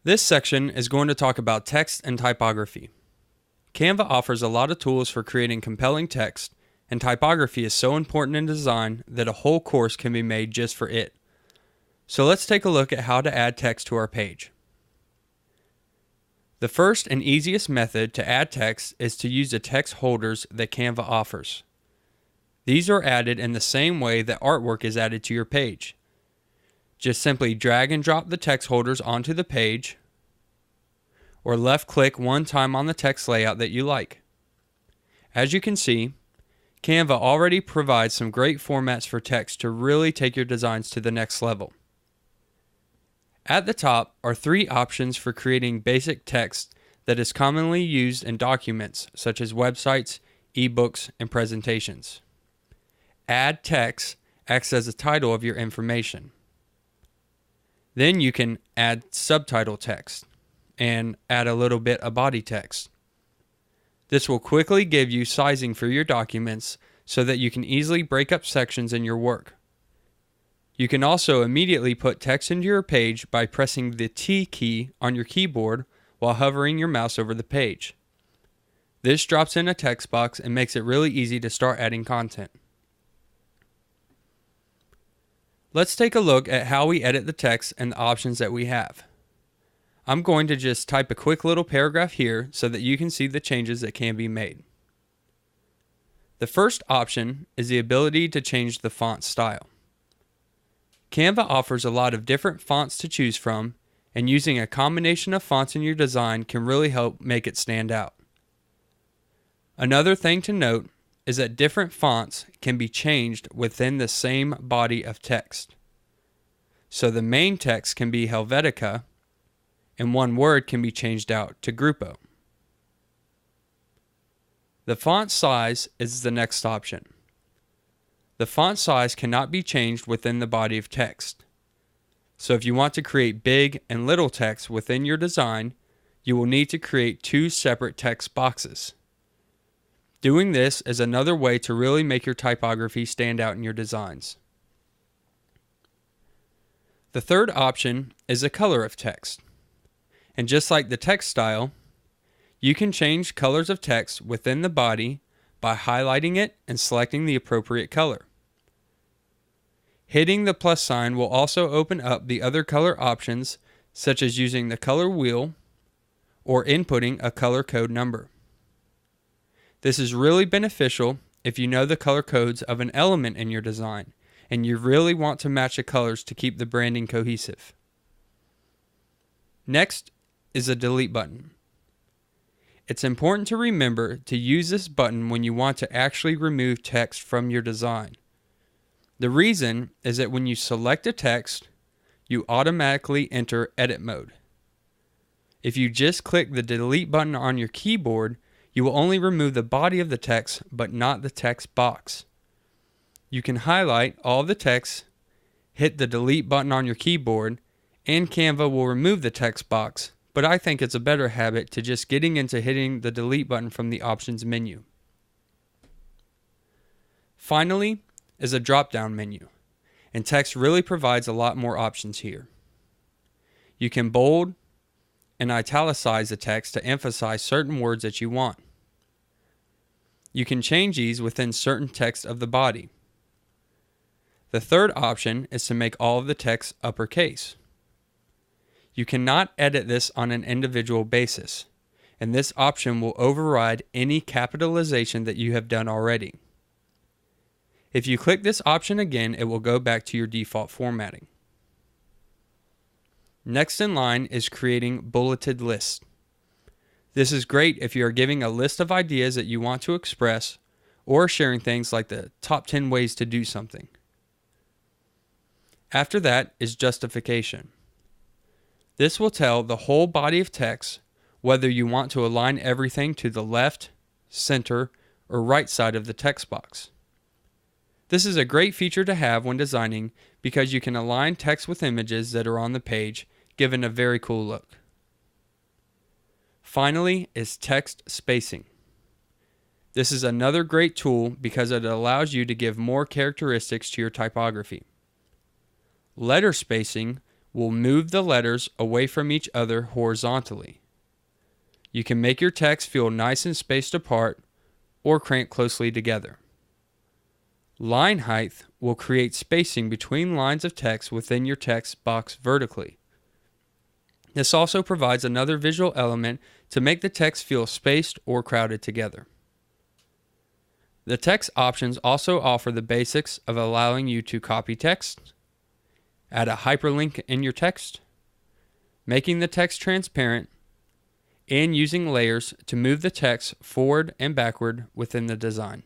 This section is going to talk about text and typography. Canva offers a lot of tools for creating compelling text, and typography is so important in design that a whole course can be made just for it. So let's take a look at how to add text to our page. The first and easiest method to add text is to use the text holders that Canva offers. These are added in the same way that artwork is added to your page. Just simply drag and drop the text holders onto the page, or left click one time on the text layout that you like. As you can see, Canva already provides some great formats for text to really take your designs to the next level. At the top are 3 options for creating basic text that is commonly used in documents such as websites, ebooks, and presentations. Add text acts as the title of your information. Then you can add subtitle text and add a little bit of body text. This will quickly give you sizing for your documents so that you can easily break up sections in your work. You can also immediately put text into your page by pressing the T key on your keyboard while hovering your mouse over the page. This drops in a text box and makes it really easy to start adding content. Let's take a look at how we edit the text and the options that we have. I'm going to just type a quick little paragraph here so that you can see the changes that can be made. The first option is the ability to change the font style. Canva offers a lot of different fonts to choose from, and using a combination of fonts in your design can really help make it stand out. Another thing to note is that different fonts can be changed within the same body of text. So the main text can be Helvetica, and one word can be changed out to Grupo. The font size is the next option. The font size cannot be changed within the body of text. So if you want to create big and little text within your design, you will need to create 2 separate text boxes. Doing this is another way to really make your typography stand out in your designs. The third option is the color of text. And just like the text style, you can change colors of text within the body by highlighting it and selecting the appropriate color. Hitting the plus sign will also open up the other color options, such as using the color wheel or inputting a color code number. This is really beneficial if you know the color codes of an element in your design and you really want to match the colors to keep the branding cohesive. Next is the delete button. It's important to remember to use this button when you want to actually remove text from your design. The reason is that when you select a text, you automatically enter edit mode. If you just click the delete button on your keyboard, you will only remove the body of the text, but not the text box. You can highlight all the text, hit the delete button on your keyboard, and Canva will remove the text box, but I think it's a better habit to just getting into hitting the delete button from the options menu. Finally is a drop-down menu, and text really provides a lot more options here. You can bold and italicize the text to emphasize certain words that you want. You can change these within certain text of the body. The third option is to make all of the text uppercase. You cannot edit this on an individual basis, and this option will override any capitalization that you have done already. If you click this option again, it will go back to your default formatting. Next in line is creating bulleted lists. This is great if you are giving a list of ideas that you want to express or sharing things like the top 10 ways to do something. After that is justification. This will tell the whole body of text whether you want to align everything to the left, center, or right side of the text box. This is a great feature to have when designing because you can align text with images that are on the page, giving a very cool look. Finally is text spacing. This is another great tool because it allows you to give more characteristics to your typography. Letter spacing will move the letters away from each other horizontally. You can make your text feel nice and spaced apart or cramped closely together. Line height will create spacing between lines of text within your text box vertically. This also provides another visual element to make the text feel spaced or crowded together. The text options also offer the basics of allowing you to copy text, add a hyperlink in your text, making the text transparent, and using layers to move the text forward and backward within the design.